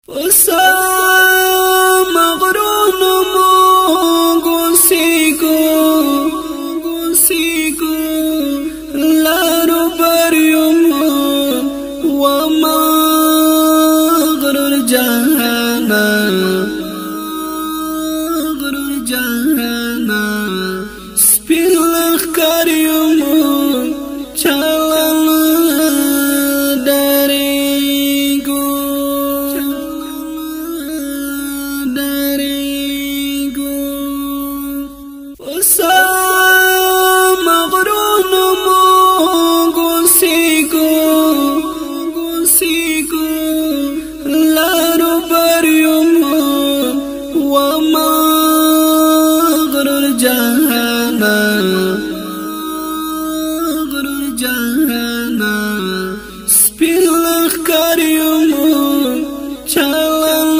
پسا مغرون مونگو سیگو لارو بریومو وما غرور جهانا سپین لخکریومو چالان داریگو پسا مغرون مونگو سیگو لارو بریومو وما غرور جهانا سپین لخکریومو چالان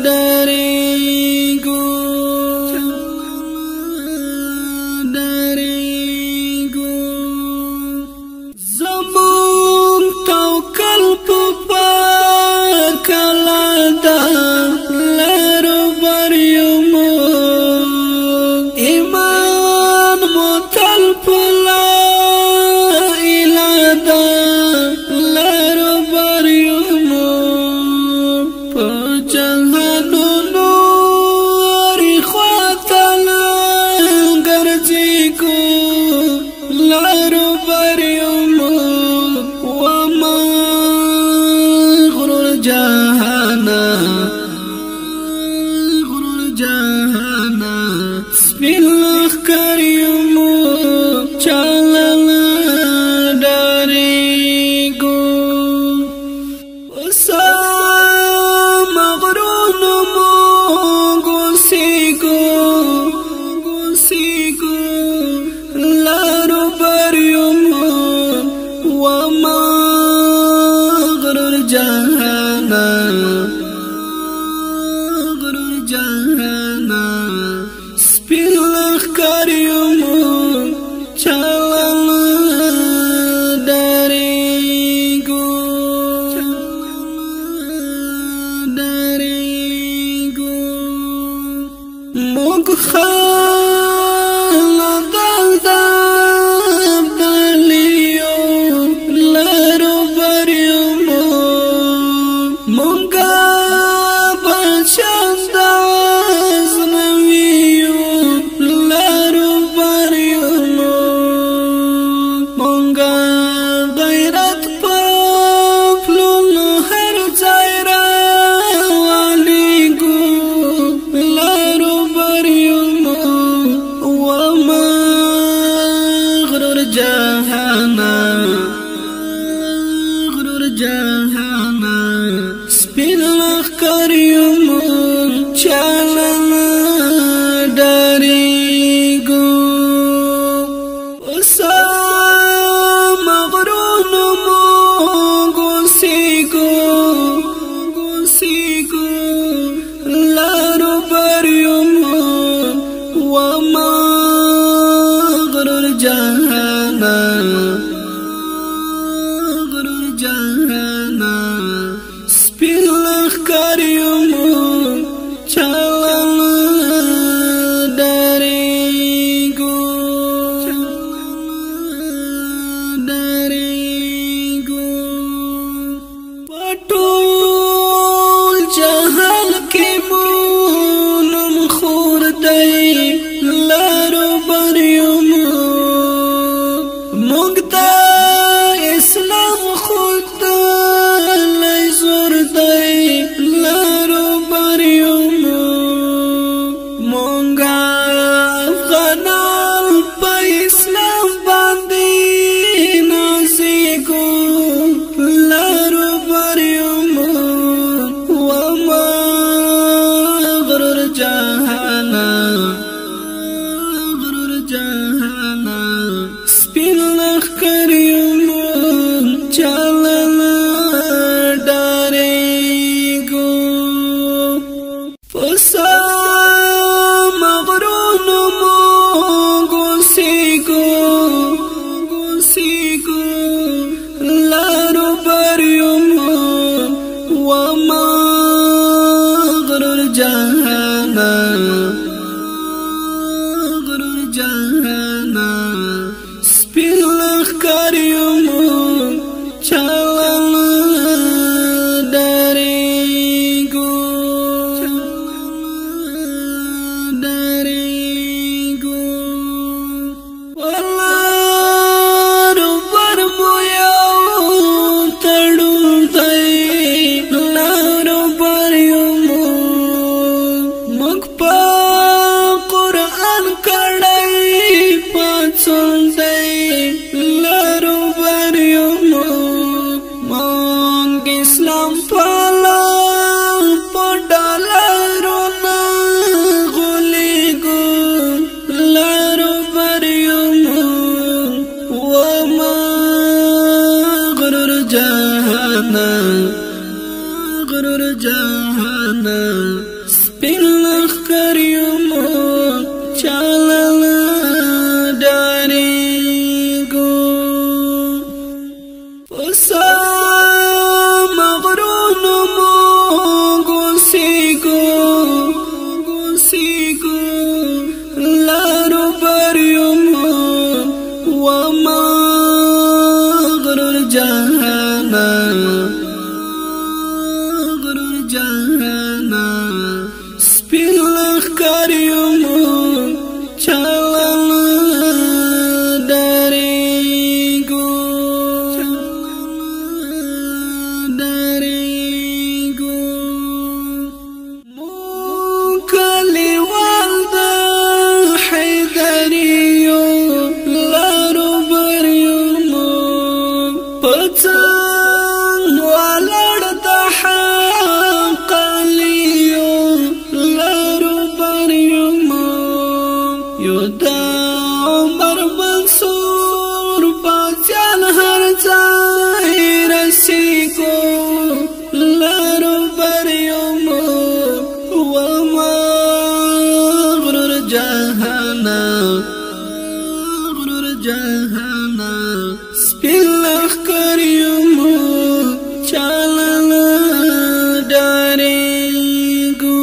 داریگو زمون توکل پا کلادا لارو بریومو ایمان متل پلا ایلادا لارو بریومو پا جهانو نوری خواتلا گرزیگو لارو بریومو وما غرور جهانا سپین لخکریومو چالان داریگو پسا مغرون مونگو سیگو لارو بریومو وما غرور جهانا سپین لخکریومو چالان داریگو موگ خالدال داب دالیو لارو بریومو مونگا بچند ازنویو لارو بریومو مونگا غیرت پاپلون هر زائرہ والیگو لارو بریومو وما غرور جهانا سپین لخکار یمو چالان داریگو والارو برمو یاو تڑون دی لارو بر یمو مکپا قرآن کڑائی پاچون دی لارو بر یمو مانگ اسلام پالا پڑالارو نا غلیگو لارو بر یمو وما غرور جہانا سپین لخکر یمو چالان داریگو پسا مغرون مو گوسیگو لارو بر یمو وما غرور جہانا سپین لخکار یمو چالان داریگو موکلی والدا حیدریو لارو بر یمو پتنگ والد دا حقالیو لارو بر یمو یو دا عمر منصور باچان ہر جائے رسیگو لارو بر یمو وما غرور جہانا سپین لخکر یمو چالان داریگو